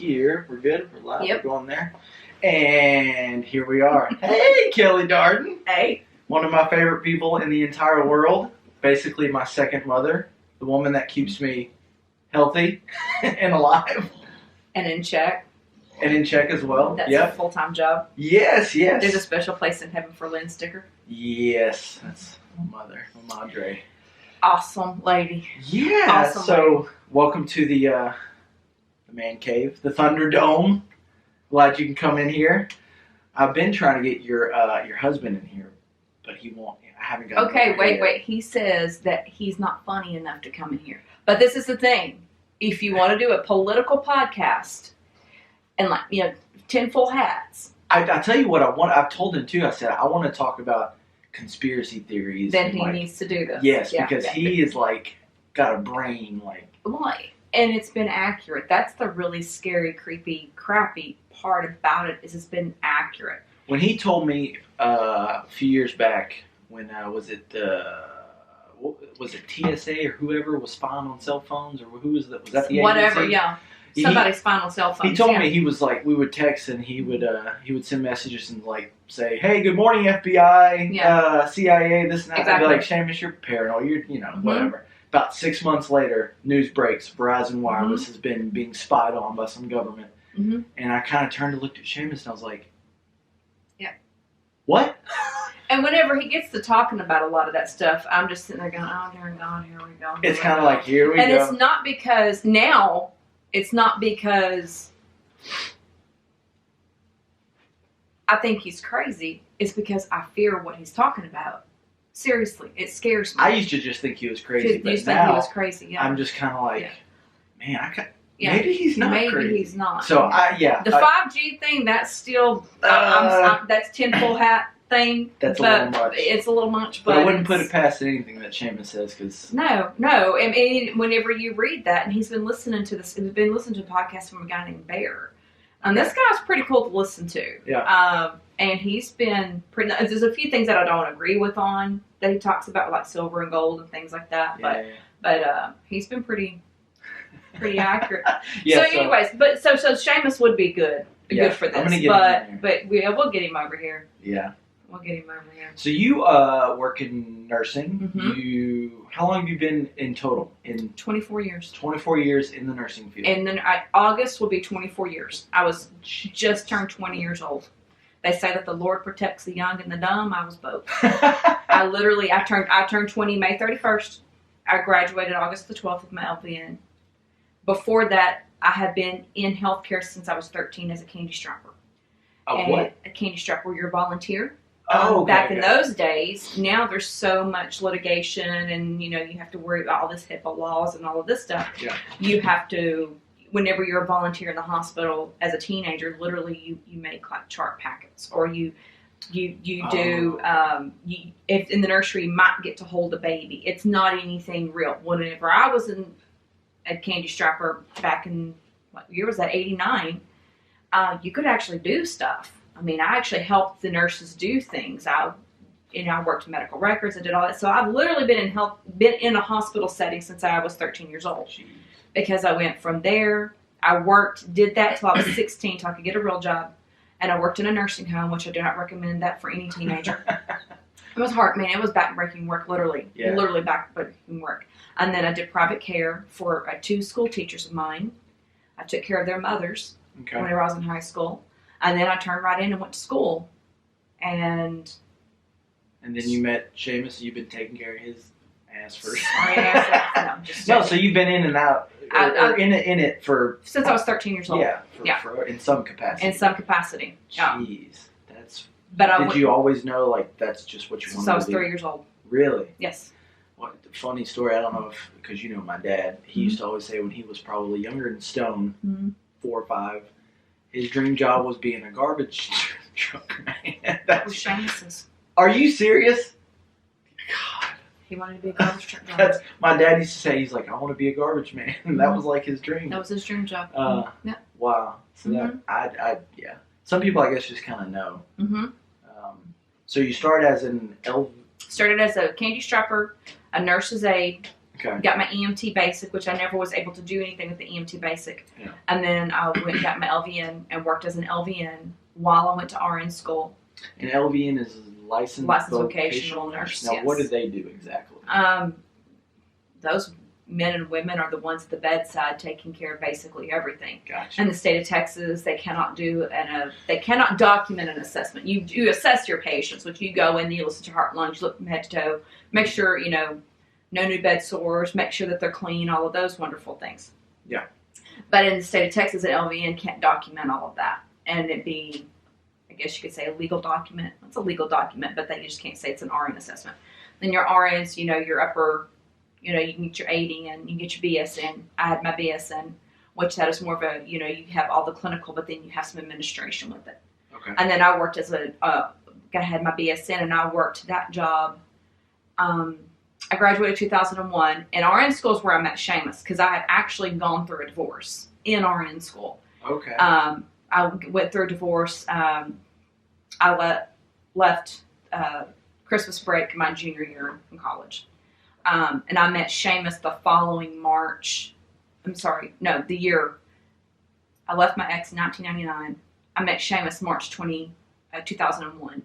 here. We're good. We're live. Yep. We're going there. And here we are. Hey, Kelly Darden. Hey. One of my favorite people in the entire world. Basically my second mother. The woman that keeps me healthy and alive. And in check. And in check as well. That's Yep. a full-time job. Yes, yes. There's a special place in heaven for Lynn Sticker. Yes. That's my mother. My madre. Awesome lady. Yeah. Awesome So, welcome to the man cave, the Thunderdome. Glad you can come in here. I've been trying to get your husband in here, but he won't. I haven't got. Okay, wait. He says that he's not funny enough to come in here. But this is the thing. If you want to do a political podcast and 10 full hats. I tell you what I want. I've told him too. I said I want to talk about conspiracy theories. Then he needs to do this. Yes, Yeah, because he is got a brain Well, and it's been accurate. That's the really scary, creepy, crappy part about it is it's been accurate. When he told me a few years back, when was it TSA or whoever was spying on cell phones, or who was that? Was that the Whatever, agency? yeah. Somebody's spying on cell phones. He told me he was we would text and he would send messages and say, "Hey, good morning, FBI, CIA, this and that." Exactly. I'd be like, "Seamus, you're paranoid. You're whatever." About 6 months later, news breaks: Verizon Wireless has been being spied on by some government. Mm-hmm. And I kind of turned and looked at Seamus and I was like, "Yeah, what?" And whenever he gets to talking about a lot of that stuff, I'm just sitting there going, "Oh, dear God, here we go." It's kind of like, here we go. And it's not because now. It's not because I think he's crazy. It's because I fear what he's talking about. Seriously, it scares me. I used to just think he was crazy, but think now he was crazy. Yeah. I'm just kind of like, man, Yeah. maybe he's not Maybe crazy. he's not. So the 5G thing, that's still that's 10 full hat thing. That's a little much. It's a little much, but I wouldn't put it past anything that Seamus says, because no. I mean, whenever you read that, and he's been listening to this, he's been listening to a podcast from a guy named Bear. This guy's pretty cool to listen to. Yeah. And he's been pretty. There's a few things that I don't agree with on that he talks about, like silver and gold and things like that. But he's been pretty accurate. Yeah, so anyways, so Seamus would be good for this. I'm gonna get him but we'll get him over here. Yeah. We'll get him over here. So you work in nursing. Mm-hmm. How long have you been in total? In 24 years. 24 years in the nursing field. And then August will be 24 years. I was just turned 20 years old. They say that the Lord protects the young and the dumb. I was both. I turned 20 May 31st. I graduated August the 12th with my LPN. Before that, I had been in healthcare since I was 13 as a candy strapper. What? A candy strapper, where you're a volunteer. Back in those days, now there's so much litigation, and you have to worry about all this HIPAA laws and all of this stuff. Yeah. You have to, whenever you're a volunteer in the hospital as a teenager, literally you make chart packets, or you do if in the nursery you might get to hold a baby. It's not anything real. Whenever I was a candy strapper back in what year was that, 89, you could actually do stuff. I mean, I actually helped the nurses do things. I worked medical records. I did all that. So I've literally been in a hospital setting since I was 13 years old. Jeez. Because I went from there. I did that till I was 16 till I could get a real job. And I worked in a nursing home, which I do not recommend that for any teenager. It was hard, man. It was backbreaking work, literally. Yeah. Literally backbreaking work. And then I did private care for 2 school teachers of mine. I took care of their mothers whenever I was in high school. And then I turned right in and went to school. And then you met Seamus, and you've been taking care of his ass for... No, so you've been in and out, or in it for... Since I was 13 years old. Yeah, for in some capacity. In some capacity, yeah. Jeez, that's... But did you always know, that's just what you wanted to do? Since I was 3 years old. Really? Yes. What funny story, I don't know if... Because you know my dad, he used to always say when he was probably younger than Stone, 4 or 5... His dream job was being a garbage truck man. That was Seamus's. Are you serious? God. He wanted to be a garbage truck driver. My dad used to say, he's like, I want to be a garbage man. And that was his dream. That was his dream job. Yeah. Wow. So yeah. Some people, I guess, just kind of know. Mm-hmm. So you started as Started as a candy strapper, a nurse's aide, Okay. Got my EMT basic, which I never was able to do anything with the EMT basic. Yeah. And then I went and got my LVN and worked as an LVN while I went to RN school. And LVN is licensed Vocational nurse. Now, yes. what do they do exactly? Those men and women are the ones at the bedside taking care of basically everything. Gotcha. In the state of Texas, they cannot they cannot document an assessment. You assess your patients, which you go in, you listen to heart and lungs, you look from head to toe, make sure no new bed sores, make sure that they're clean, all of those wonderful things. Yeah. But in the state of Texas, an LVN can't document all of that, and it'd be, I guess you could say, a legal document. It's a legal document, but they just can't say it's an RN assessment. Then your RNs, your upper. You can get your ADN, you can get your BSN. I had my BSN, which that is more of a, you have all the clinical, but then you have some administration with it. Okay. And then I worked as I had my BSN, and I worked that job. I graduated 2001, and RN school is where I met Seamus, because I had actually gone through a divorce in RN school. Okay. I went through a divorce. I left Christmas break my junior year in college. And I met Seamus the following March. The year. I left my ex in 1999. I met Seamus March 2001.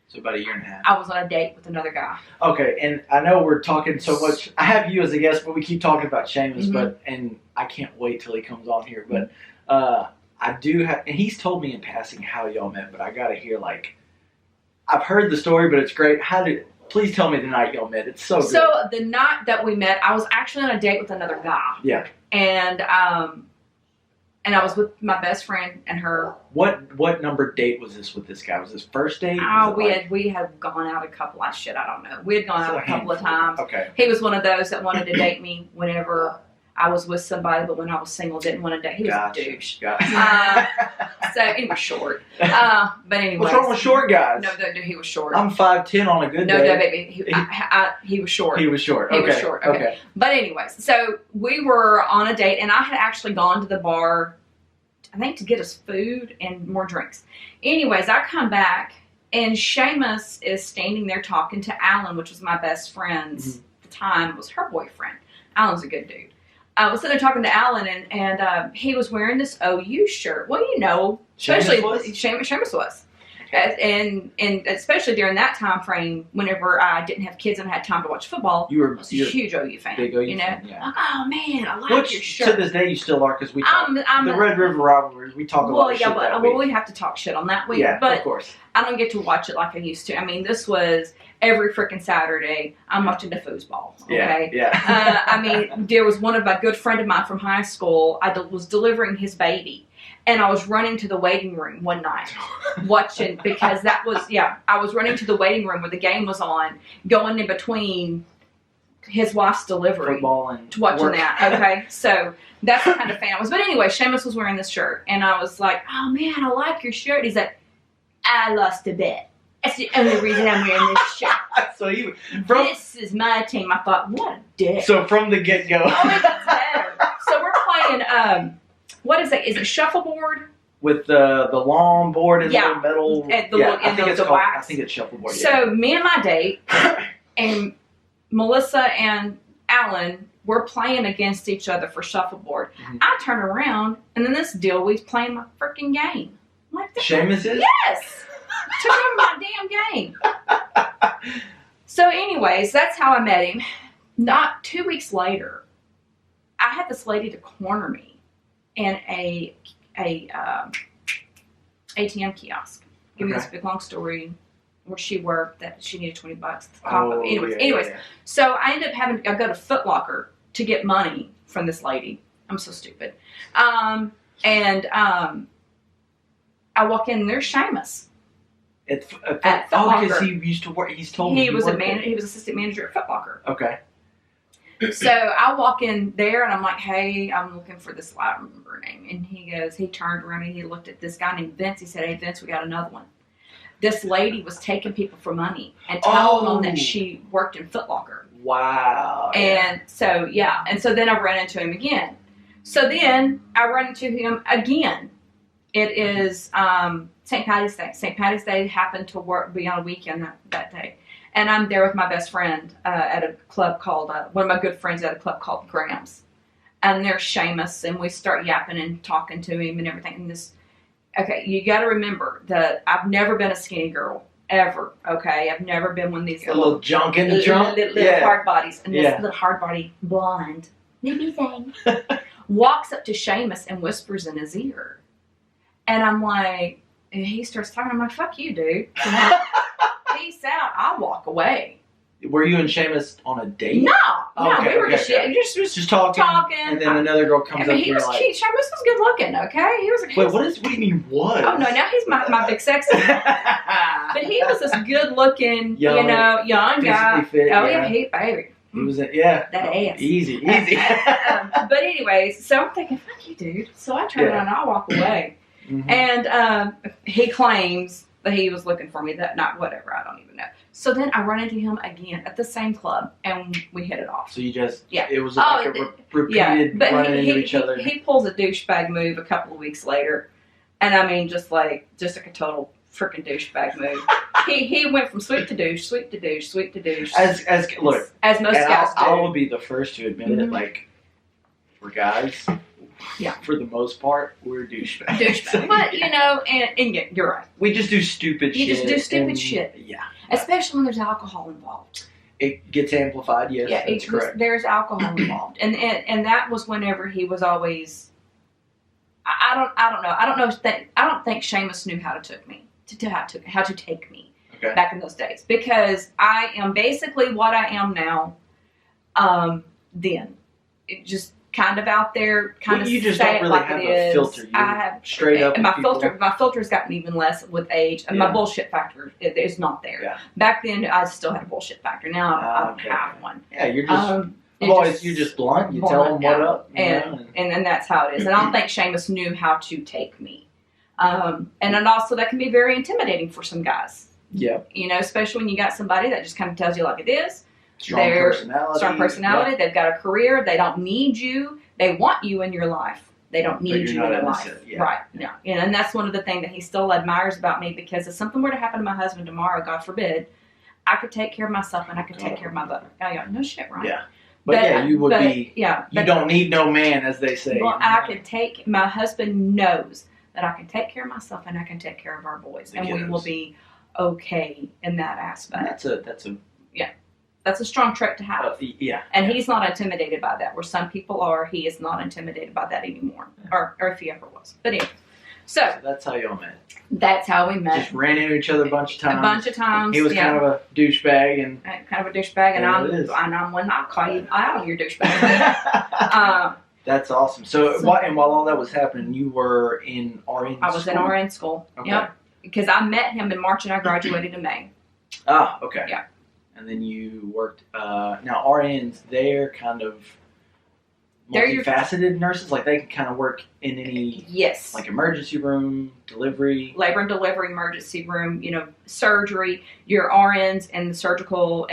So about a year and a half. I was on a date with another guy. Okay, and I know we're talking so much. I have you as a guest, but we keep talking about Seamus, Mhm. and I can't wait till he comes on here. But I do have, and he's told me in passing how y'all met, but I gotta hear, I've heard the story, but it's great. Please tell me the night y'all met. It's so good. So the night that we met, I was actually on a date with another guy. Yeah. And I was with my best friend and her. What number date was this with this guy? Was this first date? We had gone out a couple of shit. I don't know. We had gone out a couple of times. Okay. He was one of those that wanted to date me whenever I was with somebody, but when I was single, didn't want to date. He was a douche. So he was short. But anyway. What's wrong with short guys? No, he was short. I'm 5'10" on a good day. No, baby. He was short. He was short. He was short. Okay. But anyways, so we were on a date, and I had actually gone to the bar, I think, to get us food and more drinks. Anyways, I come back, and Seamus is standing there talking to Alan, which was my best friend's, at the time, was her boyfriend. Alan's a good dude. I was sitting there talking to Alan, and he was wearing this OU shirt. Well, especially Seamus was. And especially during that time frame, whenever I didn't have kids and I had time to watch football, I was a huge OU fan. Big OU fan, yeah. Oh man, I like your shirt. To this day, you still are, because we talk the Red River rivalry. We talk about shit that week. We have to talk shit on that week. Yeah, but of course. I don't get to watch it like I used to. I mean, this was every freaking Saturday. I'm watching the foosball. Okay. Yeah. There was a good friend of mine from high school. I was delivering his baby. And I was running to the waiting room one night, watching, because I was running to the waiting room where the game was on, going in between his wife's delivery. Football and watching work. that, okay? So that's the kind of fan I was. But anyway, Seamus was wearing this shirt, and I was like, oh man, I like your shirt. He's like, I lost a bet. That's the only reason I'm wearing this shirt. This is my team. I thought, what a dick. So from the get-go. Oh, it gets better. So we're playing, what is it? Is it shuffleboard? With the long board and the metal. And the wax. I think it's shuffleboard. So me and my date, and Melissa and Alan, were playing against each other for shuffleboard. Mm-hmm. I turn around, and then this dillweed's playing my freaking game. Like Seamus is? Yes! Took him my damn game. So anyways, that's how I met him. Not 2 weeks later, I had this lady to corner me in a ATM kiosk. Give me this big long story where she worked that she needed $20. Anyways, so I ended up having to go to Foot Locker to get money from this lady. I'm so stupid. I walk in and there's Seamus. At Foot Locker. Because he used to work. He's told me he was he was assistant manager at Foot Locker. Okay. So I walk in there and I'm like, hey, I'm looking for this, I don't remember her name. And he turned around and he looked at this guy named Vince. He said, hey, Vince, we got another one. This lady was taking people for money and telling them that she worked in Foot Locker. Wow. And so then I ran into him again. So then I run into him again. It is St. Patty's Day. St. Patty's Day happened to be on a weekend that day. And I'm there with my best friend at a club called, one of my good friends at a club called Graham's. And there's Seamus, and we start yapping and talking to him and everything. And okay, you got to remember that I've never been a skinny girl, ever, okay? I've never been one of these little junk in the trunk. Little hard bodies. And this little hard body blonde, maybe thing, walks up to Seamus and whispers in his ear. And I'm like, and he starts talking. I'm like, fuck you, dude. Peace out. I'll walk away. Were you and Seamus on a date? No, Okay, we were okay. just talking. And then another girl comes up. He was cute. Seamus was good looking. Okay, he was. Wait, what do you mean was? Oh no, now he's my big sexy. But he was this good looking, young guy. Fit, oh yeah, baby. He was that ass. Easy. But anyways, so I'm thinking, fuck you, dude. So I turn around and I walk away. Mm-hmm. And he claims that he was looking for me. That not whatever. I don't even know. So then I run into him again at the same club, and we hit it off. So you just it was repeated running into each other. He pulls a douchebag move a couple of weeks later, and I mean just like a total freaking douchebag move. he went from sweet to douche, sweet to douche, sweet to douche. As most guys do. I will be the first to admit it. Like for guys. Yeah, for the most part, we're douchebags. But and you're right. We just do stupid shit. You just do stupid shit. Yeah. Especially when there's alcohol involved. It gets amplified. Yes, yeah, that's correct. There's alcohol involved, and that was whenever he was always. I don't know. I don't think Seamus knew how to take me. How to take me back in those days, because I am basically what I am now. Then it just. Kind of out there, you just don't really have a filter. I have straight up. And my filter's gotten even less with age, and my bullshit factor is not there. Yeah. Back then, I still had a bullshit factor. Now I don't have one. Yeah, you're just you're just blunt. You tell them what up, and that's how it is. And I don't think Seamus knew how to take me, and then also that can be very intimidating for some guys. Yeah. Especially when you got somebody that just kind of tells you like it is. Strong personality. Yeah. They've got a career. They don't need you. They want you in your life. They don't need you in their life. Right. Yeah. And that's one of the things that he still admires about me, because if something were to happen to my husband tomorrow, God forbid, I could take care of myself and I could take care of my brother. Oh, yeah. No shit, right? Yeah. But you would be. Yeah. You don't need no man, as they say. Well, my husband knows that I can take care of myself and I can take care of our boys. And we will be okay in that aspect. That's a strong trait to have. And he's not intimidated by that. Where some people are, he is not intimidated by that anymore. Or if he ever was. But anyway. So that's how y'all met. That's how we met. Just ran into each other a bunch of times. He was kind of a douchebag and I'm one. I'll call you out, your douchebag. That's awesome. So while all that was happening, you were in RN school? I was in RN school. Okay. Yep. Because I met him in March and I graduated in May. Ah, okay. Yeah. And then you worked, now RNs, they're kind of multifaceted nurses, like they can kind of work in any, like emergency room, delivery. Labor and delivery, emergency room, surgery, your RNs and the surgical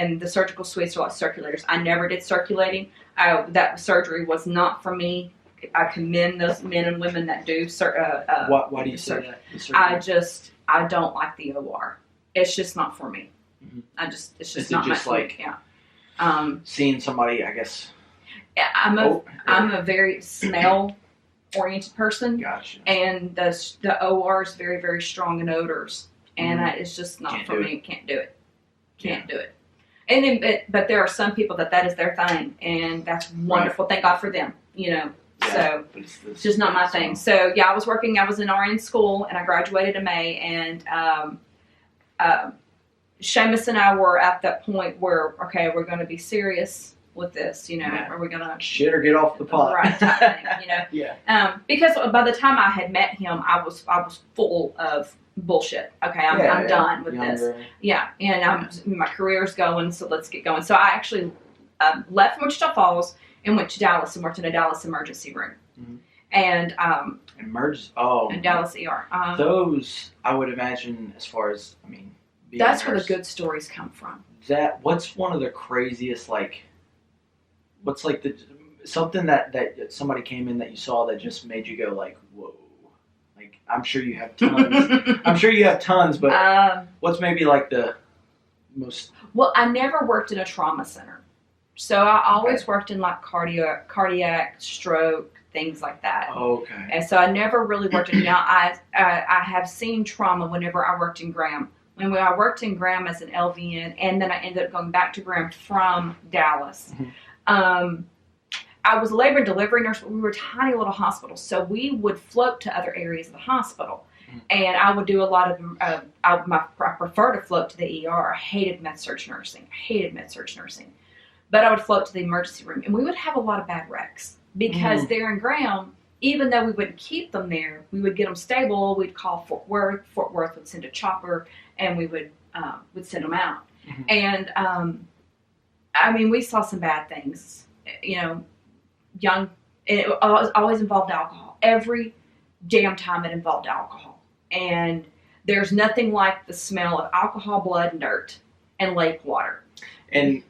suites are like circulators. I never did circulating. That surgery was not for me. I commend those men and women that do. Why do you say that? I don't like the OR. It's just not for me. Mm-hmm. It's just not my thing. Yeah. Seeing somebody, I guess. I'm a very smell oriented person. Gotcha. And the OR is very, very strong in odors, and it's just not for me. Can't do it. Can't do it. And then, but there are some people that is their thing, and that's wonderful. Thank God for them. So it's just not my thing. So I was in RN school, and I graduated in May, and Seamus and I were at that point where, okay, we're going to be serious with this, are we going to shit or get off the pot? Right, type thing, Yeah. Because by the time I had met him, I was full of bullshit. Okay, I'm done with this. Yeah, and my career's going, so let's get going. So I actually left from Wichita Falls and went to Dallas and worked in a Dallas emergency room. Mm-hmm. And in Dallas ER. Those, I would imagine, as far as that's where the good stories come from. What's one of the craziest, what's something that somebody came in that you saw that just made you go like, whoa? I'm sure you have tons. But what's maybe like the most? Well, I never worked in a trauma center, so I always worked in like cardiac, stroke, things like that. Okay. And so I never really worked in. Now I have seen trauma whenever I worked in Graham. When I worked in Graham as an LVN, and then I ended up going back to Graham from Dallas. Mm-hmm. I was a labor and delivery nurse, but we were a tiny little hospital, so we would float to other areas of the hospital. And I would do a lot of, I prefer to float to the ER. I hated med-surg nursing. But I would float to the emergency room. And we would have a lot of bad wrecks. Because there in Graham, even though we wouldn't keep them there, we would get them stable. We'd call Fort Worth. Fort Worth would send a chopper, and we would send them out. Mm-hmm. And, I mean, we saw some bad things. You know, it always involved alcohol. Every damn time it involved alcohol. And there's nothing like the smell of alcohol, blood, and dirt, and lake water. And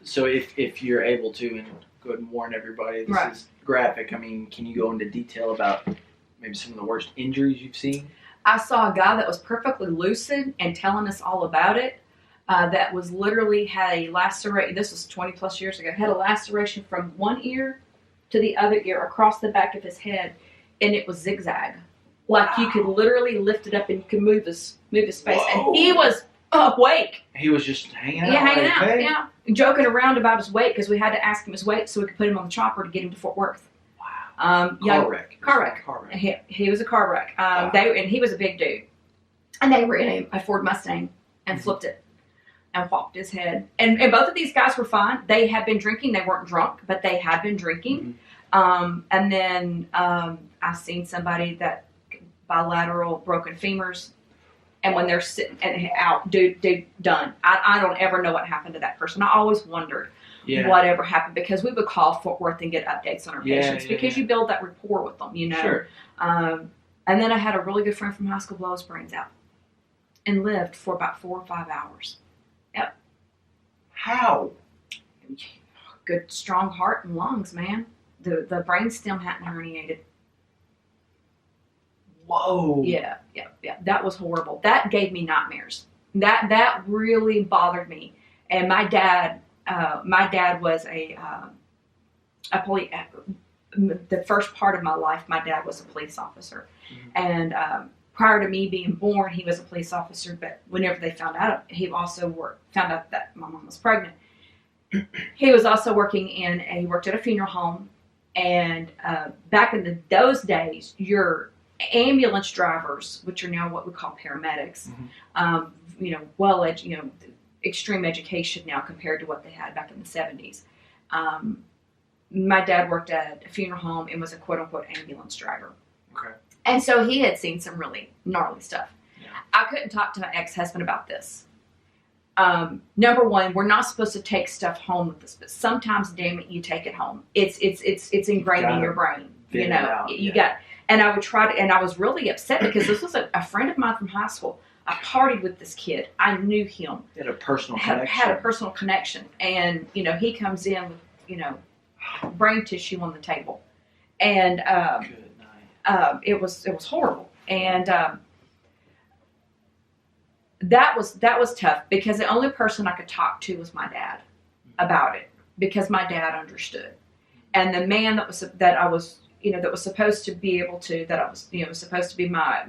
so if you're able to, and go ahead and warn everybody, this is graphic. I mean, can you go into detail about maybe some of the worst injuries you've seen? I saw a guy that was perfectly lucid and telling us all about it. That was literally had a laceration. This was 20 plus years ago. Had a laceration from one ear to the other ear across the back of his head, and it was zigzag. Like you could literally lift it up and you could move his face. Whoa. And he was awake. He was just hanging out. Yeah, hanging out. Hey. Yeah, joking around about his weight because we had to ask him his weight so we could put him on the chopper to get him to Fort Worth. Wow. Car wreck. He was a car wreck. Wow. And he was a big dude, and they were in a Ford Mustang and flipped it and whopped his head. And both of these guys were fine. They had been drinking. They weren't drunk, but they had been drinking. Mm-hmm. And then I seen somebody that bilateral broken femurs, and when they're sitting and out, dude, done. I don't ever know what happened to that person. I always wondered whatever happened, because we would call Fort Worth and get updates on our patients because you build that rapport with them, you know. Sure. And then I had a really good friend from high school blow his brains out and lived for about 4 or 5 hours. Yep. How? Good, strong heart and lungs, man. The brain stem hadn't herniated. Whoa. Yeah. That was horrible. That gave me nightmares. That really bothered me. And my dad was the first part of my life, my dad was a police officer. Mm-hmm. And prior to me being born, he was a police officer. But whenever they found out, he also found out that my mom was pregnant. He was also he worked at a funeral home. And back in those days, your ambulance drivers, which are now what we call paramedics, extreme education now compared to what they had back in the 70s. My dad worked at a funeral home and was a quote-unquote ambulance driver. Okay. And so he had seen some really gnarly stuff. Yeah. I couldn't talk to my ex-husband about this. Number one, we're not supposed to take stuff home with us, but sometimes, damn it, you take it home. It's ingrained in your brain. You know, you got. And I would try to, and I was really upset because this was a friend of mine from high school. I partied with this kid. I knew him. Had a personal connection. Had a personal connection. And, he comes in with, brain tissue on the table. And good night. It was horrible. And that was tough because the only person I could talk to was my dad about it, because my dad understood. And the man that was supposed to be able to, was supposed to be my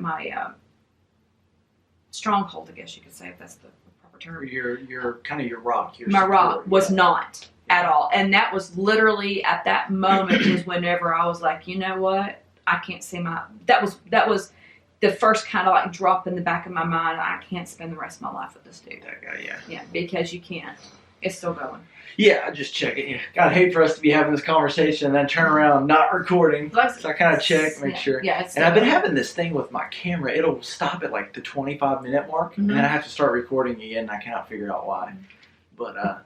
stronghold, I guess you could say, if that's the proper term. Your kind of your rock. My rock was not at all. And that was literally at that moment is whenever I was like, you know what? I can't see that was the first kind of like drop in the back of my mind. I can't spend the rest of my life with this dude. That guy, yeah. Yeah, because you can't. It's still going. Yeah, I just check it. Yeah. God, I hate for us to be having this conversation and then turn around not recording. So I kind of check, make sure. Yeah, and I've been having this thing with my camera. It'll stop at like the 25-minute mark, and then I have to start recording again, and I cannot figure out why. But,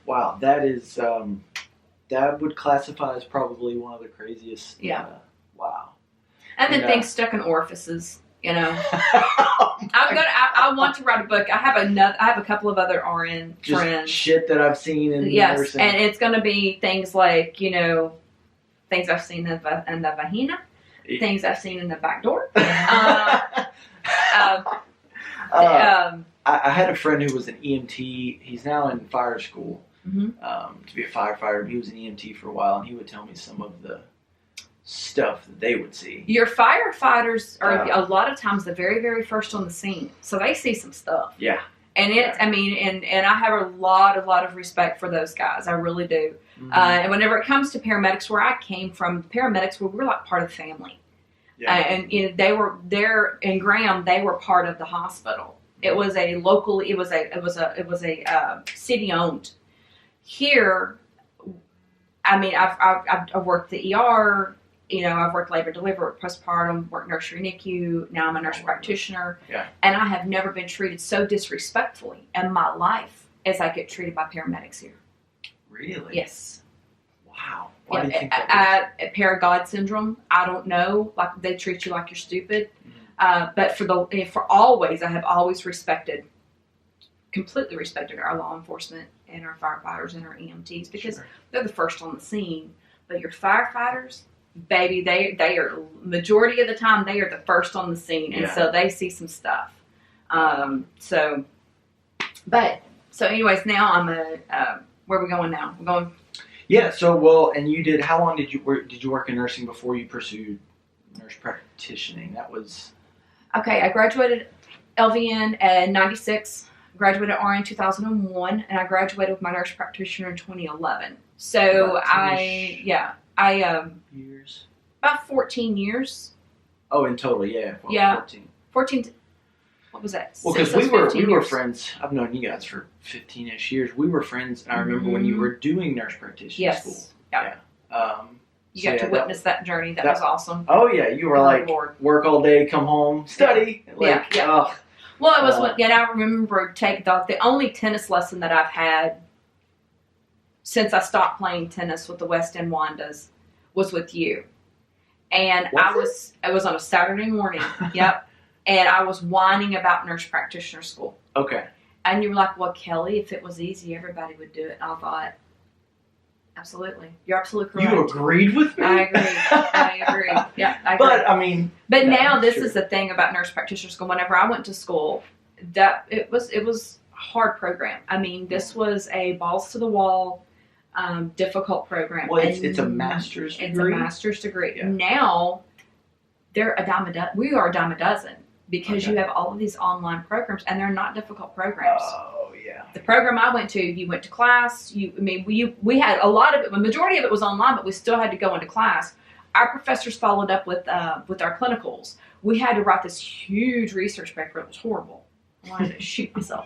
wow, that is, that would classify as probably one of the craziest. Yeah. Wow. And then things stuck in orifices. I want to write a book. I have a couple of other RN friends. Shit that I've seen in nursing. And it's going to be things like, things I've seen in the vagina, things I've seen in the back door. I had a friend who was an EMT. He's now in fire school to be a firefighter. He was an EMT for a while, and he would tell me some of the stuff that they would see. Your firefighters are a lot of times the very, very first on the scene, so they see some stuff. Yeah. And it's, I mean, and I have a lot of respect for those guys. I really do. And whenever it comes to paramedics, where I came from, paramedics were like part of the family. Yeah. And you know, they were there in Graham. They were part of the hospital. It was a local. It was a city owned. Here, I mean, I've worked the ER. You know, I've worked labor and delivery, postpartum, worked nursery NICU. Now I'm a nurse practitioner. Yeah. And I have never been treated so disrespectfully in my life as I get treated by paramedics here. Really? Yes. Wow. Why do you think that is? Paragod syndrome. I don't know. Like, they treat you like you're stupid. But for always, I have always completely respected our law enforcement and our firefighters and our EMTs, because they're the first on the scene. But your firefighters, baby, they are, majority of the time, they are the first on the scene, and so they see some stuff. So anyways, now I'm where are we going now? We're going. Yeah. So and you did. How long did you work in nursing before you pursued nurse practitioning? That was. Okay, I graduated LVN in '96. Graduated RN in 2001, and I graduated with my nurse practitioner in 2011. So years. About 14 years. Oh, in total, yeah. Well, yeah. 14. What was that? Well, because we were friends. I've known you guys for 15-ish years. We were friends, and I remember when you were doing nurse practitioner school. Yeah. You got to witness that journey. That was awesome. Oh yeah, you were like work all day, come home, study. Yeah. Oh. Well, it was I remember taking the only tennis lesson that I've had since I stopped playing tennis with the West End Wandas was with you. And it was on a Saturday morning. Yep. And I was whining about nurse practitioner school. Okay. And you were like, well, Kelly, if it was easy, everybody would do it. And I thought, absolutely. You're absolutely correct. You agreed with me? I agree. Yeah, I agree. But, I mean... But now this is the thing about nurse practitioner school. Whenever I went to school, that it was a hard program. I mean, this was a balls to the wall, difficult program. Well, it's a master's degree? It's a master's degree. Yeah. Now, we are a dime a dozen. Because you have all of these online programs, and they're not difficult programs. Oh, yeah. The program I went to, you went to class. We had a lot of it. The majority of it was online, but we still had to go into class. Our professors followed up with our clinicals. We had to write this huge research paper. It was horrible. I wanted to shoot myself.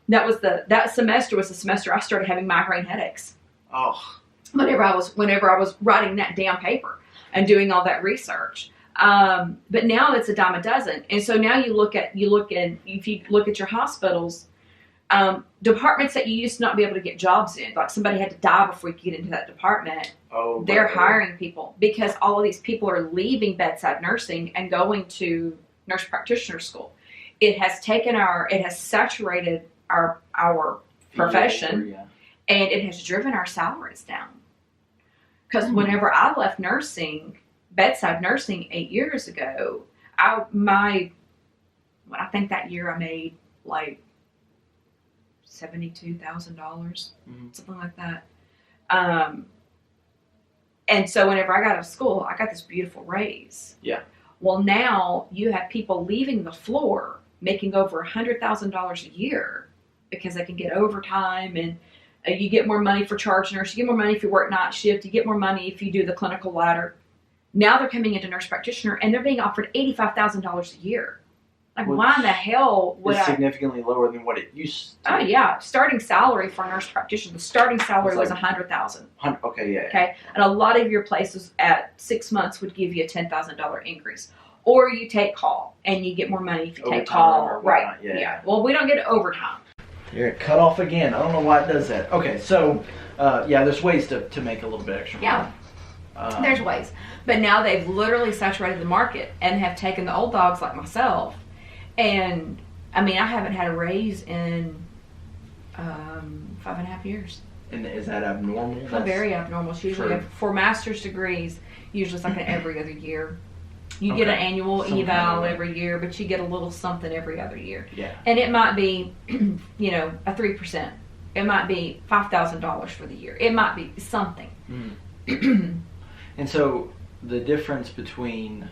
That semester was the semester I started having migraine headaches. Oh. Whenever I was writing that damn paper and doing all that research. But now it's a dime a dozen. And so now if you look at your hospitals, departments that you used to not be able to get jobs in, like somebody had to die before you could get into that department. Oh, they're hiring people because all of these people are leaving bedside nursing and going to nurse practitioner school. It has saturated our profession, and it has driven our salaries down. Because whenever I left bedside nursing 8 years ago, I think that year I made like $72,000, something like that. And so whenever I got out of school, I got this beautiful raise. Yeah. Well, now you have people leaving the floor making over $100,000 a year because they can get overtime, and you get more money for charge nurse, you get more money if you work night shift, you get more money if you do the clinical ladder. Now they're coming into nurse practitioner, and they're being offered $85,000 a year. Like, why in the hell would I? Significantly lower than what it used to. Oh, yeah. Starting salary for a nurse practitioner, the starting salary was $100,000. Okay, yeah. Okay. And a lot of your places at 6 months would give you a $10,000 increase. Or you take call, and you get more money if you take call. Right. Yeah. Well, we don't get overtime. You're cut off again. I don't know why it does that. Okay, so, there's ways to make a little bit extra money. Yeah. There's ways. But now they've literally saturated the market and have taken the old dogs like myself. And, I mean, I haven't had a raise in 5.5 years. And is that abnormal? Very abnormal. It's usually for master's degrees, usually it's like an every other year. You get Okay. an annual Some kind eval of way. every year, but you get a little something every other year. Yeah. And it might be, you know, a 3%. It might be $5,000 for the year. It might be something. And so the difference between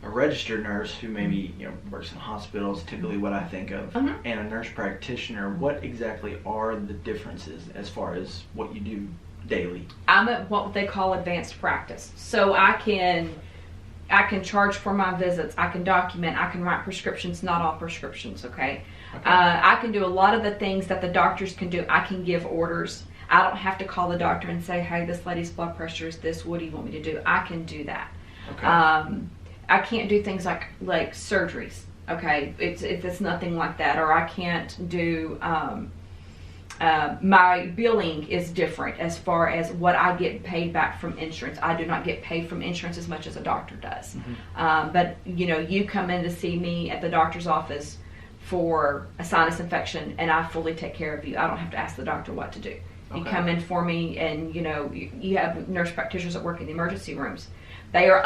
a registered nurse who maybe works in hospitals, typically what I think of, Mhm. and a nurse practitioner, what exactly are the differences as far as what you do daily? I'm at what they call advanced practice. So I can charge for my visits. I can document. I can write prescriptions. Not all prescriptions, okay? Okay. I can do a lot of the things that the doctors can do. I can give orders. I don't have to call the doctor and say, hey, this lady's blood pressure is this. What do you want me to do? I can do that. Okay. I can't do things like surgeries. Okay, it's nothing like that. Or I can't do. My billing is different as far as what I get paid back from insurance. I do not get paid from insurance as much as a doctor does. But you come in to see me at the doctor's office for a sinus infection, and I fully take care of you. I don't have to ask the doctor what to do. You Okay. come in for me, and you have nurse practitioners that work in the emergency rooms. They are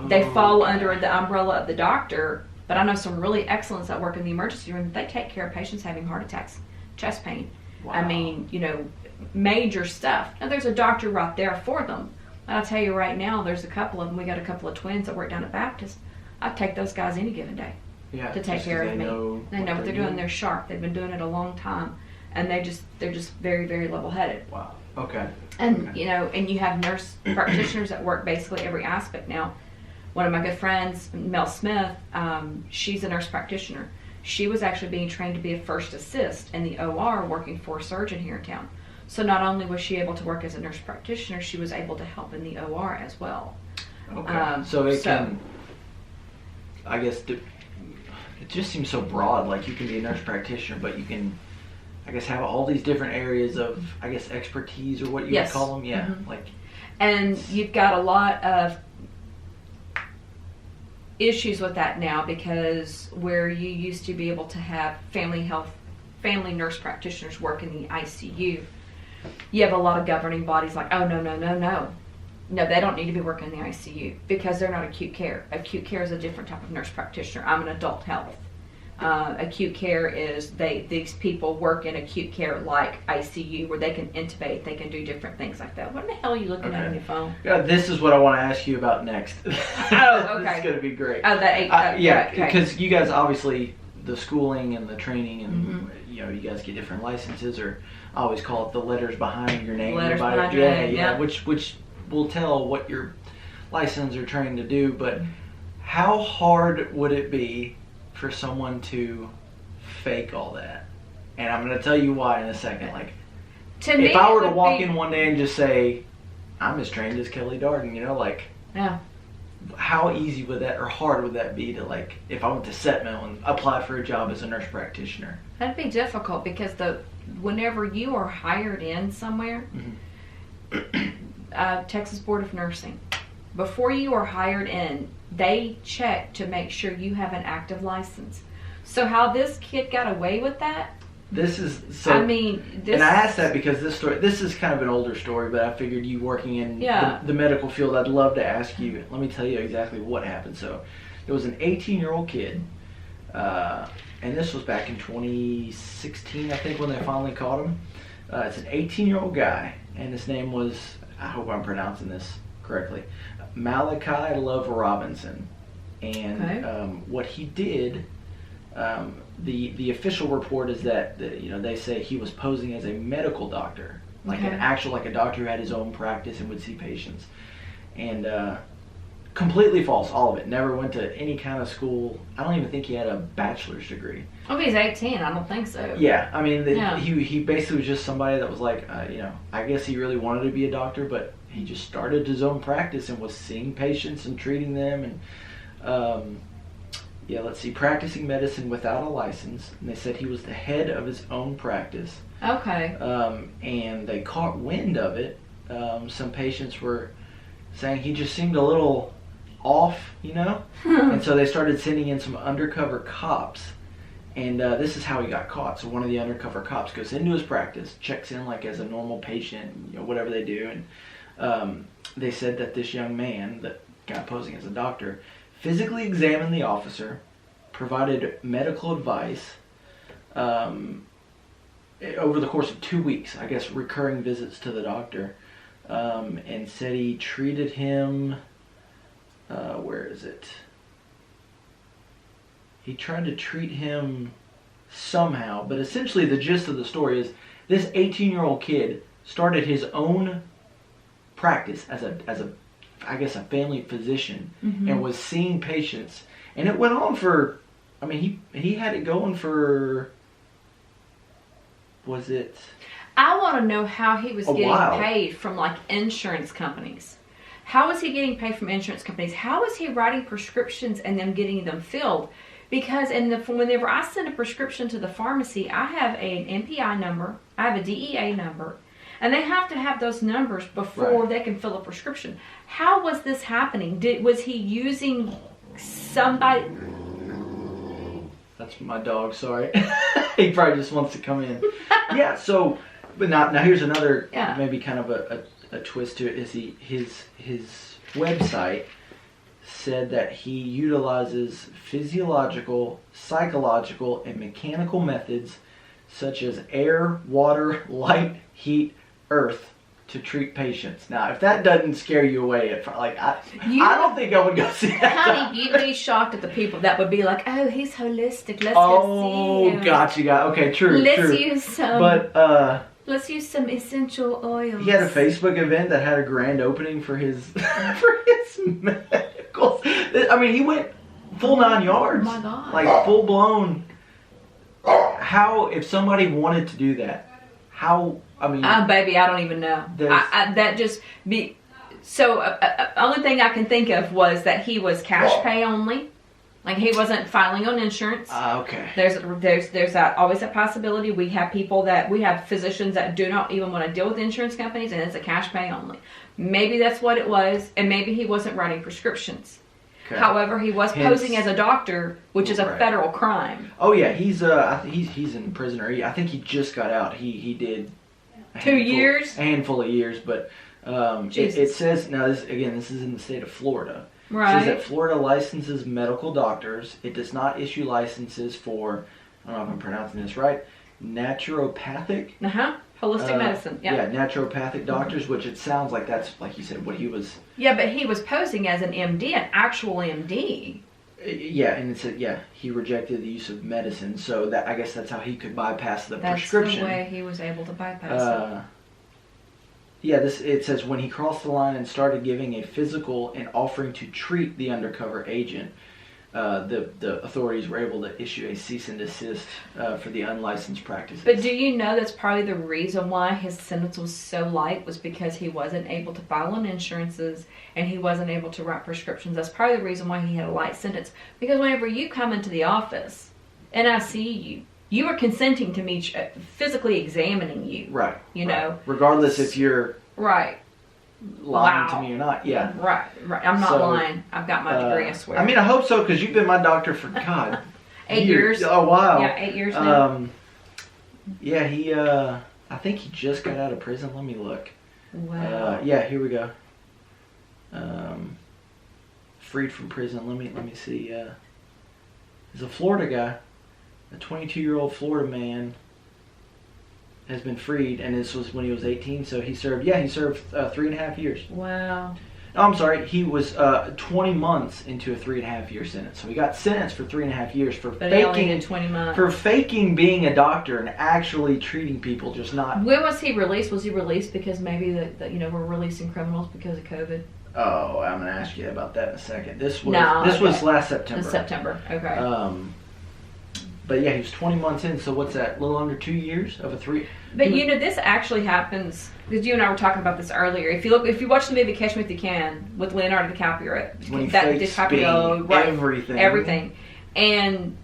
they fall okay. under the umbrella of the doctor. But I know some really excellents that work in the emergency room. They take care of patients having heart attacks, chest pain. Wow. I mean, major stuff. Now, there's a doctor right there for them. And I'll tell you right now, there's a couple of them. We got a couple of twins that work down at Baptist. I'd take those guys any given day Yeah, to take just care 'cause of they me. know They know what they're doing. They're sharp. They've been doing it a long time. And they're just very, very level-headed. Wow. Okay. And, Okay. and you have nurse practitioners that work basically every aspect now. One of my good friends, Mel Smith, she's a nurse practitioner. She was actually being trained to be a first assist in the OR working for a surgeon here in town. So not only was she able to work as a nurse practitioner, she was able to help in the OR as well. Okay. So it can, I guess, it just seems so broad. Like, you can be a nurse practitioner, but you can, I guess, have all these different areas of, I guess, expertise or what you Yes. would call them. Yeah. Mhm. Like, And you've got a lot of issues with that now, because where you used to be able to have family nurse practitioners work in the ICU, you have a lot of governing bodies like, oh, no, they don't need to be working in the ICU because they're not acute care. Acute care is a different type of nurse practitioner. I'm an adult health. Acute care is these people work in acute care like ICU, where they can intubate, they can do different things like that. What in the hell are you looking at on your phone? yeah, this is what I want to ask you about next. Oh, okay. This is going to be great. Oh, that eight. Yeah, okay. because you guys obviously, the schooling and the training and Mhm. you guys get different licenses, or I always call it the letters behind your name. Letters Everybody- behind your yeah, name, yeah, yeah. which will tell what you're licensed or trained to do. But how hard would it be for someone to fake all that? And I'm going to tell you why in a second. Like, To me, if I were it to would walk be- in one day and just say, I'm as trained as Kelly Darden, like, Yeah. how easy would that, or hard would that be to, like, if I went to Setmill and applied for a job as a nurse practitioner? That'd be difficult, because whenever you are hired in somewhere, Texas Board of Nursing, before you are hired in, they check to make sure you have an active license. So how this kid got away with that? This is so. I mean, this. And I asked that because this is kind of an older story, but I figured you working in Yeah. the medical field, I'd love to ask you. Let me tell you exactly what happened. So, there was an 18-year-old kid, and this was back in 2016, I think, when they finally caught him. It's an 18-year-old guy, and his name was, I hope I'm pronouncing this correctly, Malachi Love Robinson. And Okay. what he did, the official report is that they say he was posing as a medical doctor, like an Okay. actual, like a doctor who had his own practice and would see patients, and completely false, all of it. Never went to any kind of school. I don't even think he had a bachelor's degree. Oh, he's 18. I don't think so. Yeah, I mean, Yeah. he basically was just somebody that was like, I guess he really wanted to be a doctor, but he just started his own practice and was seeing patients and treating them, and let's see, practicing medicine without a license. And they said he was the head of his own practice, Okay. and they caught wind of it. Some patients were saying he just seemed a little off, and so they started sending in some undercover cops. And this is how he got caught. So one of the undercover cops goes into his practice, checks in like as a normal patient, whatever they do. And they said that this young man, that guy posing as a doctor, physically examined the officer, provided medical advice over the course of 2 weeks, I guess recurring visits to the doctor, and said he treated him, where is it? He tried to treat him somehow, but essentially the gist of the story is this 18-year-old kid started his own practice as a I guess a family physician, and was seeing patients, and it went on for, I mean, he had it going for, was it? I want to know how he was getting while. paid from like insurance companies. How was he getting paid from insurance companies? How was he writing prescriptions and them getting them filled? Because whenever I send a prescription to the pharmacy, I have an MPI number, I have a DEA number, and they have to have those numbers before they can fill a prescription. How was this happening? Was he using somebody? That's my dog, sorry. He probably just wants to come in. Yeah, so, but now here's another, maybe kind of a twist to it, is his website said that he utilizes physiological, psychological, and mechanical methods such as air, water, light, heat, earth to treat patients. Now, if that doesn't scare you away, I don't think I would go see that. Honey, you'd be shocked at the people that would be like, "Oh, he's holistic. Let's go see him." Gotcha. Okay, true. Use some. But let's use some essential oils. He had a Facebook event that had a grand opening for his medicals. I mean, he went full 9 yards. Oh my God. Like full blown. How, if somebody wanted to do that, how, I mean. Baby, I don't even know. Only thing I can think of was that he was cash pay only. Like he wasn't filing on insurance. Okay. There's that always a possibility. We have physicians that do not even want to deal with insurance companies, and it's a cash pay only. Maybe that's what it was, and maybe he wasn't writing prescriptions. Okay. However, he was posing as a doctor, which is a federal crime. Oh yeah, he's in prison, or I think he just got out. He did 2 years, a handful of years, but it says now this is in the state of Florida. Right. It says that Florida licenses medical doctors. It does not issue licenses for, I don't know if I'm pronouncing this right, naturopathic. Holistic medicine. Yeah, naturopathic doctors, which it sounds like that's, like you said, what he was. Yeah, but he was posing as an MD, an actual MD. Yeah, and it said, he rejected the use of medicine, so that, I guess that's how he could bypass the prescription. That's the way he was able to bypass it. Yeah, it says when he crossed the line and started giving a physical and offering to treat the undercover agent, the authorities were able to issue a cease and desist for the unlicensed practices. But do you know that's probably the reason why his sentence was so light, was because he wasn't able to file on insurances and he wasn't able to write prescriptions. That's probably the reason why he had a light sentence. Because whenever you come into the office and I see you, you are consenting to me physically examining you. Right. You know? Regardless if you're lying to me or not. Yeah. Right. I'm not lying. I've got my degree, I swear. I mean, I hope so, because you've been my doctor for, God. 8 years. Oh, wow. Yeah, 8 years now. Yeah, he, I think he just got out of prison. Let me look. Wow. Yeah, here we go. Freed from prison. Let me see. He's a Florida guy. A 22-year-old Florida man has been freed, and this was when he was 18, so he served 3.5 years. Wow. No, I'm sorry, he was 20 months into a 3.5 year sentence. So he got sentenced for 3.5 years for faking 20 months. For faking being a doctor and actually treating people, just not. When was he released? Was he released because maybe we're releasing criminals because of COVID? Oh, I'm gonna ask you about that in a second. This was last September. This September, okay. But yeah, he was 20 months in, so what's that? A little under 2 years of a 3. But this actually happens, because you and I were talking about this earlier. If you watch the movie Catch Me If You Can with Leonardo DiCaprio, when he fakes everything, and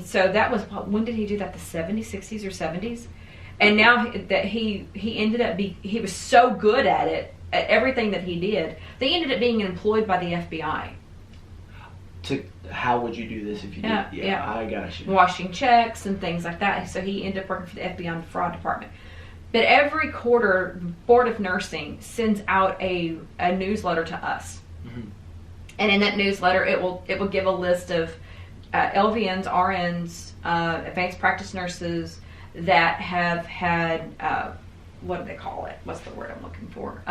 so that was, when did he do that? The 70s, 60s, or 70s? And now that he ended up he was so good at it, at everything that he did, they ended up being employed by the FBI. How would you do this if you did? Yeah, I got you. Washing checks and things like that. So he ended up working for the FBI and the fraud department. But every quarter, Board of Nursing sends out a newsletter to us. Mhm. And in that newsletter, it will give a list of LVNs, RNs, advanced practice nurses that have had what do they call it? What's the word I'm looking for?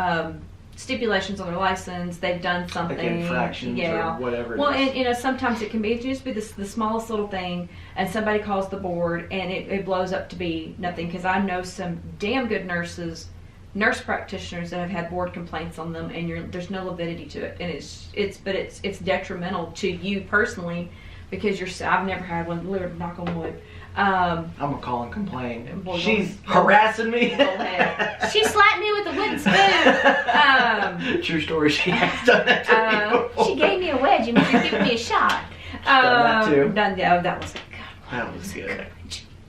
Stipulations on their license. They've done something, Like infractions or whatever. Well, and sometimes it can be just be the smallest little thing, and somebody calls the board, and it blows up to be nothing. Because I know some damn good nurse practitioners that have had board complaints on them, and there's no validity to it, and it's detrimental to you personally because I've never had one. Literally, knock on wood. I'm gonna call and complain. Boy, She's harassing me. She slapped me with a wooden spoon. True story. She has done that to me before. She gave me a wedge and she gave me a shot. Done that too. That was good. That was good.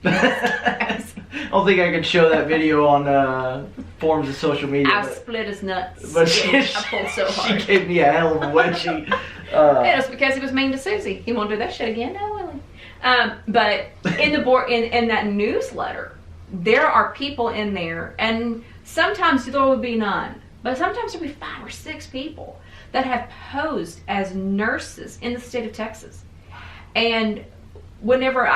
I don't think I could show that video on forms of social media. I split his nuts. But I pulled so hard. She gave me a hell of a wedgie. It was because he was mean to Susie. He won't do that shit again. No, Willie. But in the board, in that newsletter, there are people in there, and sometimes there would be none, but sometimes there would be 5 or 6 people that have posed as nurses in the state of Texas. And whenever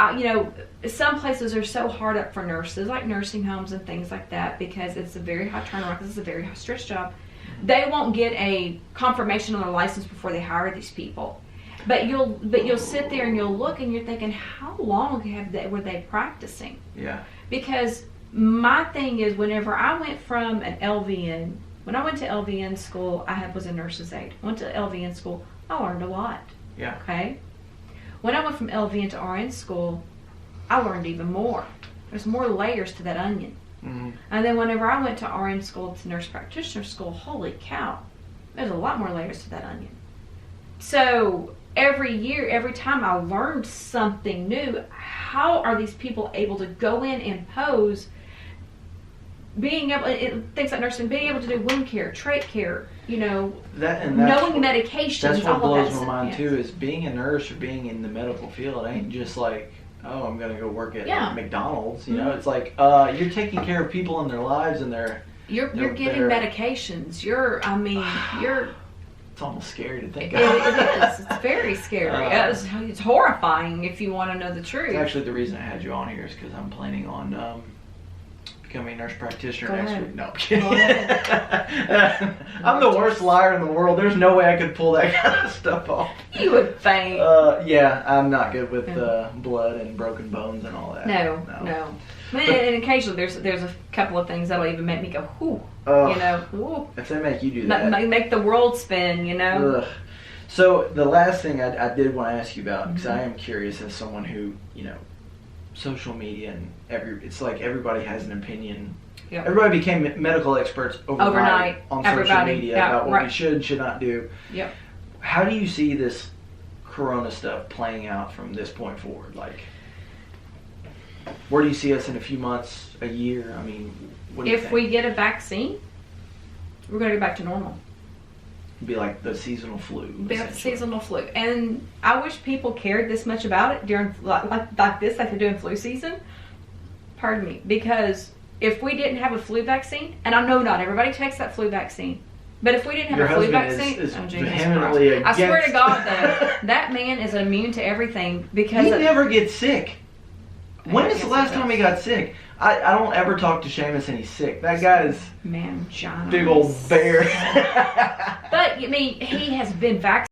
some places are so hard up for nurses, like nursing homes and things like that, because it's a very high turnaround, because it's a very high stress job. They won't get a confirmation on their license before they hire these people. But you'll sit there and you'll look and you're thinking, how long were they practicing? Yeah. Because my thing is, whenever I went from an LVN, when I went to LVN school, I was a nurse's aide. Went to LVN school, I learned a lot. Yeah. Okay. When I went from LVN to RN school, I learned even more. There's more layers to that onion. Mm-hmm. And then whenever I went to RN school, to nurse practitioner school, holy cow, there's a lot more layers to that onion. So every year, every time I learned something new, how are these people able to go in and pose, being able, things like nursing, being able to do wound care, trach care, knowing medications. That's what all of blows that my mind stuff. too, is being a nurse or being in the medical field ain't just like, oh, I'm gonna go work at McDonald's. It's like you're taking care of people in their lives and you're giving medications. You're It's almost scary to think it of. is. It's very scary. It's horrifying if you want to know the truth. Actually, the reason I had you on here is because I'm planning on becoming a nurse practitioner next week. No, I'm kidding. I'm the worst liar in the world. There's no way I could pull that kind of stuff off. You would faint. Yeah, I'm not good with blood and broken bones and all that. No. And occasionally there's a couple of things that'll even make me go, whoo. Whoo. If they make you do that. Make the world spin, Ugh. So the last thing I did want to ask you about, because I am curious as someone who, social media and it's like everybody has an opinion. Yep. Everybody became medical experts overnight on social media about what we should and should not do. Yep. How do you see this corona stuff playing out from this point forward? Like, where do you see us in a few months, a year? I mean, what do you think? If we get a vaccine, we're going to go back to normal. It'd be like the seasonal flu. Be like the seasonal flu. And I wish people cared this much about it during, like this, like they're doing flu season. Pardon me. Because if we didn't have a flu vaccine, and I know not everybody takes that flu vaccine, but if we didn't have a flu vaccine, is vehemently against. I swear to God, though, that man is immune to everything because he never gets sick. When is the last time he got sick? I don't ever talk to Seamus and he's sick. That guy is man, John, big old bear. But I mean, he has been vaccinated.